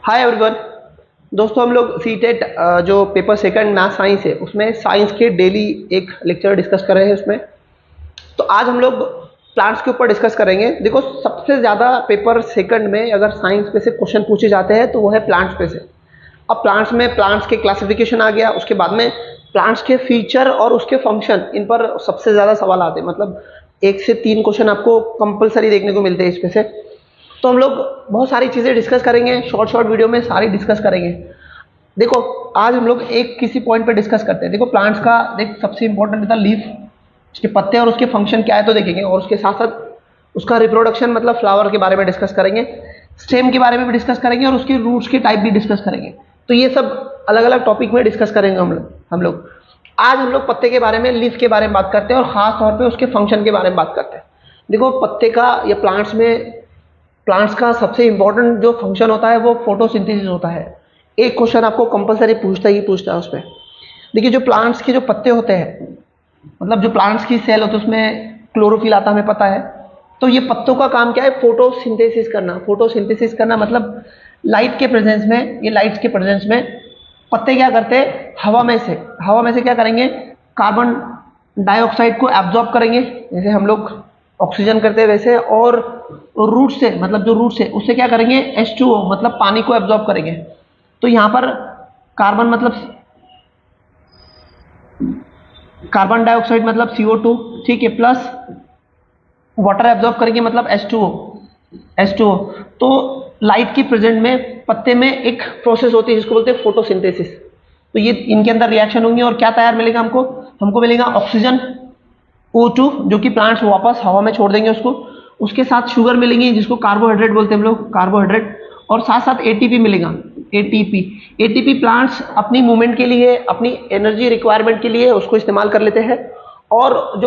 Hi everyone. दोस्तों हम लोग सीटेट जो पेपर सेकंड मैथ साइंस है उसमें साइंस के डेली एक लेक्चर डिस्कस कर रहे हैं उसमें। तो आज हम लोग प्लांट्स के ऊपर डिस्कस करेंगे। देखो सबसे ज़्यादा पेपर सेकंड में अगर साइंस पे से क्वेश्चन पूछे जाते हैं तो वो है प्लांट्स पे से। अब प्लांट्स में प्लांट्स के क्लासिफिकेशन आ गया, उसके बाद में प्लांट्स के फीचर और उसके फंक्शन, इन पर सबसे ज़्यादा सवाल आते हैं। मतलब 1 से 3 क्वेश्चन आपको कंपलसरी देखने को मिलते हैं इसमें से। तो हम लोग बहुत सारी चीज़ें डिस्कस करेंगे, शॉर्ट शॉर्ट वीडियो में सारी डिस्कस करेंगे। देखो आज हम लोग एक किसी पॉइंट पे डिस्कस करते हैं। देखो प्लांट्स का देख सबसे इंपॉर्टेंट होता है लीफ, उसके पत्ते और उसके फंक्शन क्या है तो देखेंगे, और उसके साथ साथ उसका रिप्रोडक्शन मतलब फ्लावर के बारे में डिस्कस करेंगे, स्टेम के बारे में भी डिस्कस करेंगे और उसके रूट्स के टाइप भी डिस्कस करेंगे। तो ये सब अलग अलग टॉपिक में डिस्कस करेंगे हम लोग। आज हम लोग पत्ते के बारे में, लीफ के बारे में बात करते हैं और खास तौर पे उसके फंक्शन के बारे में बात करते हैं। देखो पत्ते का या प्लांट्स का सबसे इंपॉर्टेंट जो फंक्शन होता है वो फोटोसिंथेसिस होता है। एक क्वेश्चन आपको कंपलसरी पूछता है उसमें। देखिए जो प्लांट्स के जो पत्ते होते हैं, मतलब जो प्लांट्स की सेल होती है उसमें क्लोरोफिल आता है, हमें पता है। तो ये पत्तों का काम क्या है? फोटोसिंथेसिस करना। फोटोसिंथेसिस करना मतलब लाइट के प्रेजेंस में, ये लाइट्स के प्रेजेंस में पत्ते क्या करते हैं? हवा में से क्या करेंगे? कार्बन डाइऑक्साइड को एब्जॉर्ब करेंगे, जैसे हम लोग ऑक्सीजन करते हैं वैसे। और रूट से, मतलब जो रूट से, उससे क्या करेंगे? H2O मतलब पानी को एब्जॉर्ब करेंगे। तो यहाँ पर कार्बन मतलब कार्बन डाइऑक्साइड मतलब CO2, ठीक है, प्लस वाटर एब्जॉर्ब करेंगे मतलब H2O। तो लाइट की प्रेजेंट में पत्ते में एक प्रोसेस होती है जिसको बोलते हैं फोटोसिंथेसिस। तो ये इनके अंदर रिएक्शन होंगी और क्या तैयार मिलेगा हमको मिलेगा ऑक्सीजन O2, जो कि प्लांट्स वापस हवा में छोड़ देंगे उसको। उसके साथ शुगर मिलेंगी जिसको कार्बोहाइड्रेट बोलते हैं हम लोग, कार्बोहाइड्रेट। और साथ साथ ATP मिलेगा, ATP प्लांट्स अपनी मूवमेंट के लिए, अपनी एनर्जी रिक्वायरमेंट के लिए उसको इस्तेमाल कर लेते हैं। और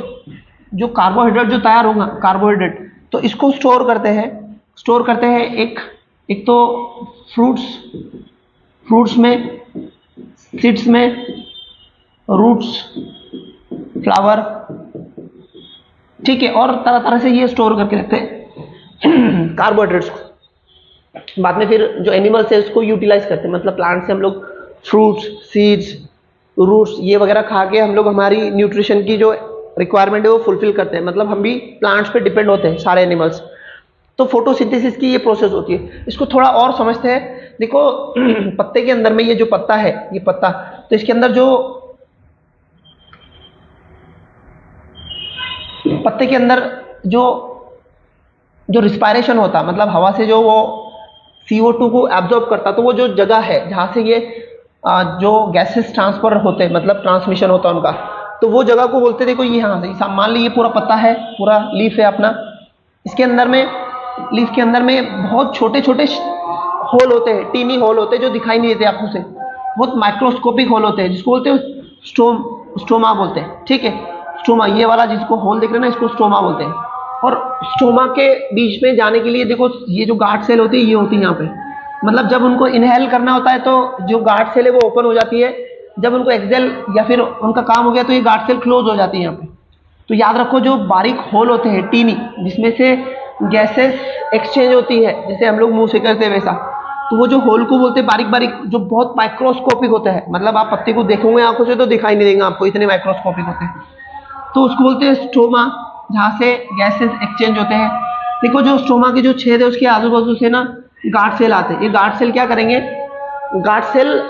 जो कार्बोहाइड्रेट जो तैयार होगा, कार्बोहाइड्रेट, तो इसको स्टोर करते हैं एक तो फ्रूट्स में, सीड्स में, रूट्स, फ्लावर, ठीक है, और तरह तरह से ये स्टोर करके रखते हैं कार्बोहाइड्रेट्स को। बाद में फिर जो एनिमल्स है उसको यूटिलाइज करते हैं। मतलब प्लांट से हम लोग फ्रूट्स, सीड्स, रूट्स ये वगैरह खा के हम लोग हमारी न्यूट्रिशन की जो रिक्वायरमेंट है वो फुलफिल करते हैं। मतलब हम भी प्लांट्स पे डिपेंड होते हैं, सारे एनिमल्स। तो फोटोसिंथेसिस की ये प्रोसेस होती है। इसको थोड़ा और समझते हैं। देखो पत्ते के अंदर में ये जो पत्ता है, ये पत्ता, तो इसके अंदर जो पत्ते के अंदर जो रिस्पायरेशन होता, मतलब हवा से जो वो CO2 को एब्जॉर्ब करता, तो वो जो जगह है जहाँ से ये जो गैसेस ट्रांसफर होते हैं, मतलब ट्रांसमिशन होता है उनका, तो वो जगह को बोलते। देखो ये यहाँ से मान ली ये पूरा पत्ता है, पूरा लीफ है अपना। इसके अंदर में, लीफ के अंदर में बहुत छोटे छोटे होल होते हैं, टीनी होल होते हैं जो दिखाई नहीं देते आंखों से, बहुत माइक्रोस्कोपिक होल होते हैं, जिसको बोलते हैं स्टोमा बोलते हैं, ठीक है। स्टोमा, ये वाला जिसको होल देख रहे हैं ना, इसको स्टोमा बोलते हैं। और स्टोमा के बीच में जाने के लिए देखो ये जो गार्ड सेल होती है, ये होती है यहाँ पे। मतलब जब उनको इनहेल करना होता है तो जो गार्ड सेल है वो ओपन हो जाती है। जब उनको एक्सेल या फिर उनका काम हो गया तो ये गार्ड सेल क्लोज हो जाती है यहाँ पे। तो याद रखो जो बारीक होल होते हैं, टीनी, जिसमें से गैसेस एक्सचेंज होती है, जैसे हम लोग मुंह से करते हैं वैसा, तो वो जो होल को बोलते हैं बारीक बारीक, जो बहुत माइक्रोस्कोपिक होता है। मतलब आप पत्ते को देखोगे आंखों से तो दिखाई नहीं देंगे आपको, इतने माइक्रोस्कोपिक होते हैं। तो उसको बोलते हैं स्टोमा, जहाँ से गैसेस एक्सचेंज होते हैं। देखो जो स्टोमा के जो छेद है उसके आजू बाजू से ना गार्ड सेल आते हैं। ये गार्ड सेल क्या करेंगे? गार्ड सेल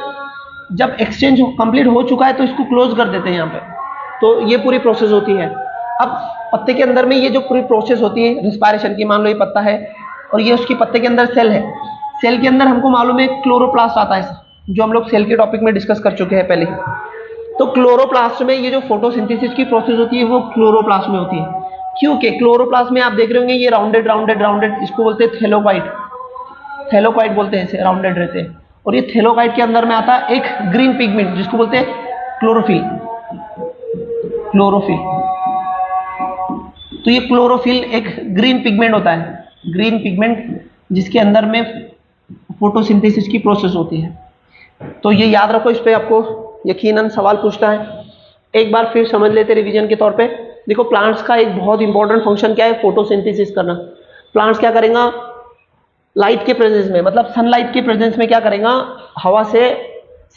जब एक्सचेंज कंप्लीट हो चुका है तो इसको क्लोज कर देते हैं यहाँ पे। तो ये पूरी प्रोसेस होती है। अब पत्ते के अंदर में ये जो पूरी प्रोसेस होती है रिस्पायरेशन की, मान लो ये पत्ता है और ये उसकी पत्ते के अंदर सेल है। सेल के अंदर हमको मालूम है क्लोरोप्लास्ट आता है, जो हम लोग सेल के टॉपिक में डिस्कस कर चुके हैं पहले। तो क्लोरोप्लास्ट में ये जो फोटोसिंथेसिस की प्रोसेस होती है वो क्लोरोप्लास्ट में होती है। क्योंकि क्लोरोप्लास्ट में आप देख रहे होंगे ये राउंडेड, इसको बोलते हैं थैलोकाइट बोलते हैं, इसे राउंडेड रहते हैं। और ये थैलोकाइट के अंदर में आता है एक ग्रीन पिगमेंट जिसको बोलते हैं क्लोरोफिल। तो ये क्लोरोफिल एक ग्रीन पिगमेंट होता है, ग्रीन पिगमेंट, जिसके अंदर में फोटोसिंथेसिस की प्रोसेस होती है। तो ये याद रखो, इस पे आपको यकीनन सवाल पूछता है। एक बार फिर समझ लेते रिवीजन के तौर पे। देखो प्लांट्स का एक बहुत इंपॉर्टेंट फंक्शन क्या है? फोटोसिंथेसिस करना। प्लांट्स क्या करेगा? लाइट के प्रेजेंस में, मतलब सनलाइट के प्रेजेंस में क्या करेगा, हवा से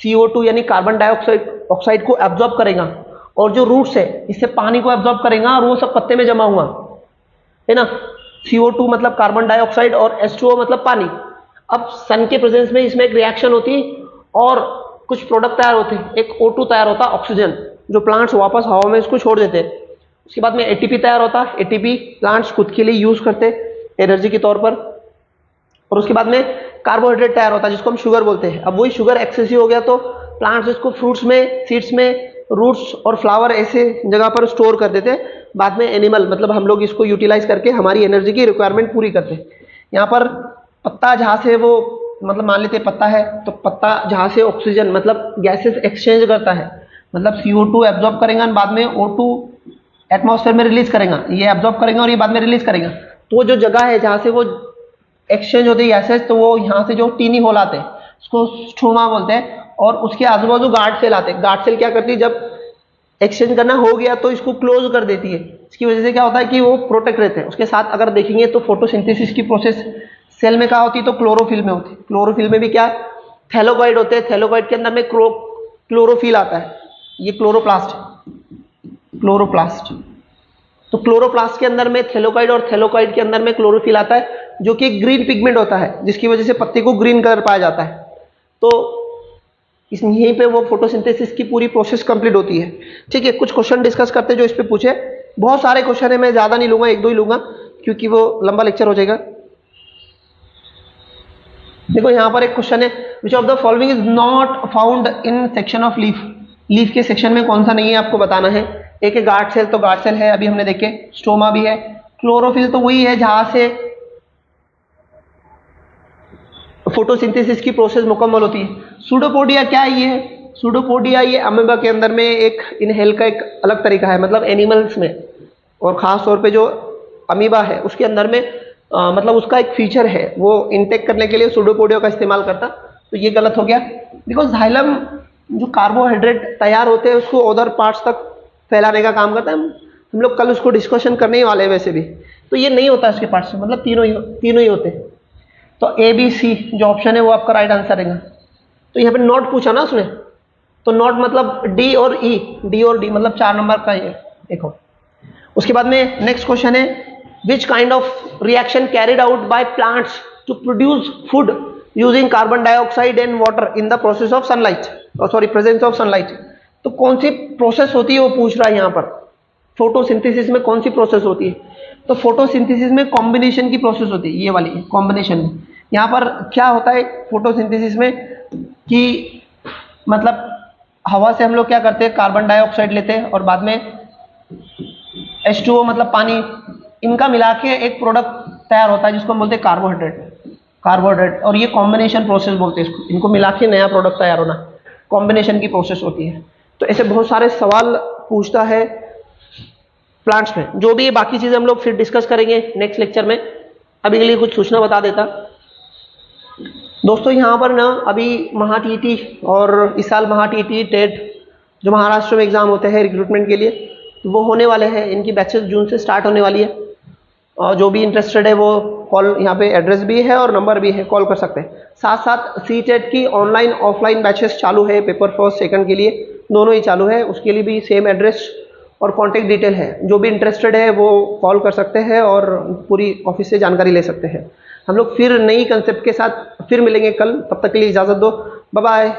CO2 यानी कार्बन डाइऑक्साइड को एब्जॉर्ब करेगा, और जो रूट्स है इससे पानी को एब्जॉर्ब करेगा, और वो सब पत्ते में जमा हुआ है ना। CO2 मतलब कार्बन डाइऑक्साइड और H2O मतलब पानी। अब सन के प्रेजेंस में इसमें एक रिएक्शन होती और कुछ प्रोडक्ट तैयार होते हैं। एक O2 तैयार होता है, ऑक्सीजन, जो प्लांट्स वापस हवा में इसको छोड़ देते हैं। उसके बाद में ATP तैयार होता है, ATP प्लांट्स खुद के लिए यूज करते एनर्जी के तौर पर। और उसके बाद में कार्बोहाइड्रेट तैयार होता है जिसको हम शुगर बोलते हैं। अब वही शुगर एक्सेसिव हो गया तो प्लांट्स इसको फ्रूट्स में, सीड्स में, रूट्स और फ्लावर ऐसे जगह पर स्टोर कर देते हैं। बाद में एनिमल मतलब हम लोग इसको यूटिलाइज करके हमारी एनर्जी की रिक्वायरमेंट पूरी करते हैं। यहाँ पर पत्ता जहाँ से वो मतलब मान लेते पत्ता है तो पत्ता जहाँ से ऑक्सीजन मतलब गैसेस एक्सचेंज करता है, मतलब CO2 एब्जॉर्ब करेगा, बाद में O2 एटमॉस्फेयर में रिलीज करेगा, ये एब्जॉर्ब करेगा और ये बाद में रिलीज करेगा। तो वो जो जगह है जहाँ से वो एक्सचेंज होती है गैसेस, तो वो यहाँ से जो टीनी होल आते हैं उसको स्ट्रोमा बोलते हैं, और उसके आजू बाजू गार्ड सेल आते हैं। गार्ड सेल क्या करती है, जब एक्सचेंज करना हो गया तो इसको क्लोज कर देती है। इसकी वजह से क्या होता है कि वो प्रोटेक्ट रहते हैं। उसके साथ अगर देखेंगे तो फोटोसिंथेसिस की प्रोसेस सेल में क्या होती है, तो क्लोरोफिल में होती है। क्लोरोफिल में भी क्या थैलोकॉइड होते हैं, थैलोकॉइड के अंदर में क्लोरोफिल आता है, ये क्लोरोप्लास्ट। तो क्लोरोप्लास्ट के अंदर में थैलोकॉइड और थैलोकॉइड के अंदर में क्लोरोफिल आता है, जो कि ग्रीन पिगमेंट होता है जिसकी वजह से पत्ते को ग्रीन कलर पाया जाता है। तो इस यहीं पे वो फोटोसिंथेसिस की पूरी प्रोसेस कंप्लीट होती है। ठीक है, कुछ क्वेश्चन डिस्कस करते हैं जो इस पे पूछे। बहुत सारे क्वेश्चन है, मैं ज्यादा नहीं लूंगा, एक दो ही लूंगा क्योंकि वो लंबा लेक्चर हो जाएगा। देखो यहाँ पर एक क्वेश्चन है, which of the following is not found in section of leaf. Leaf के सेक्शन में कौन सा नहीं है आपको बताना है। एक है गार्ड सेल, तो गार्ड सेल है अभी हमने देखे। स्टोमा भी है। क्लोरोफिल तो वही है जहां से फोटोसिंथेसिस की प्रोसेस मुकम्मल होती है। सूडोपोडिया क्या है, ये सूडोपोडिया ये अमीबा के अंदर में एक इनहेल का एक अलग तरीका है, मतलब एनिमल्स में, और खास तौर पे जो अमीबा है उसके अंदर में मतलब उसका एक फीचर है, वो इनटेक करने के लिए सूडोपोडिया का इस्तेमाल करता। तो ये गलत हो गया, बिकॉज जाइलम जो कार्बोहाइड्रेट तैयार होते हैं उसको अदर पार्ट्स तक फैलाने का काम करता है। हम लोग कल उसको डिस्कशन करने ही वाले हैं वैसे भी। तो ये नहीं होता इसके पार्ट्स में, मतलब तीनों ही होते हैं। तो ABC जो ऑप्शन है वो आपका राइट आंसर रहेगा। तो यहाँ पे नॉट पूछा ना उसने, तो नॉट मतलब D और D मतलब 4 नंबर का ये एक हो। उसके बाद में नेक्स्ट क्वेश्चन है, which kind of reaction carried out by plants to produce food using carbon dioxide and water in the process of sunlight, presence of sunlight. तो कौन सी प्रोसेस होती है वो पूछ रहा है यहाँ पर। फोटोसिंथेसिस में कौन सी प्रोसेस होती है, तो फोटोसिंथेसिस में कॉम्बिनेशन की प्रोसेस होती है, ये वाली कॉम्बिनेशन में। यहाँ पर क्या होता है फोटोसिंथेसिस में कि मतलब हवा से हम लोग क्या करते हैं, कार्बन डाइऑक्साइड लेते हैं और बाद में H2O मतलब पानी, इनका मिला के एक प्रोडक्ट तैयार होता है जिसको हम बोलते हैं कार्बोहाइड्रेट। और ये कॉम्बिनेशन प्रोसेस बोलते हैं इसको, इनको मिला के नया प्रोडक्ट तैयार होना, कॉम्बिनेशन की प्रोसेस होती है। तो ऐसे बहुत सारे सवाल पूछता है प्लांट्स में। जो भी बाकी चीजें हम लोग फिर डिस्कस करेंगे नेक्स्ट लेक्चर में। अभी के लिए कुछ सूचना बता देता दोस्तों, यहाँ पर ना अभी महा-TT और इस साल महा-TT टेट जो महाराष्ट्र में एग्जाम होते हैं रिक्रूटमेंट के लिए, तो वो होने वाले हैं। इनकी बैचेस जून से स्टार्ट होने वाली है, और जो भी इंटरेस्टेड है वो कॉल, यहाँ पे एड्रेस भी है और नंबर भी है, कॉल कर सकते हैं। साथ साथ CTET की ऑनलाइन ऑफलाइन बैचेस चालू है, पेपर फर्स्ट सेकंड के लिए दोनों ही चालू है। उसके लिए भी सेम एड्रेस और कॉन्टेक्ट डिटेल है। जो भी इंटरेस्टेड है वो कॉल कर सकते हैं और पूरी ऑफिस से जानकारी ले सकते हैं। हम लोग फिर नई कंसेप्ट के साथ फिर मिलेंगे कल, तब तक के लिए इजाज़त दो, बाय बाय।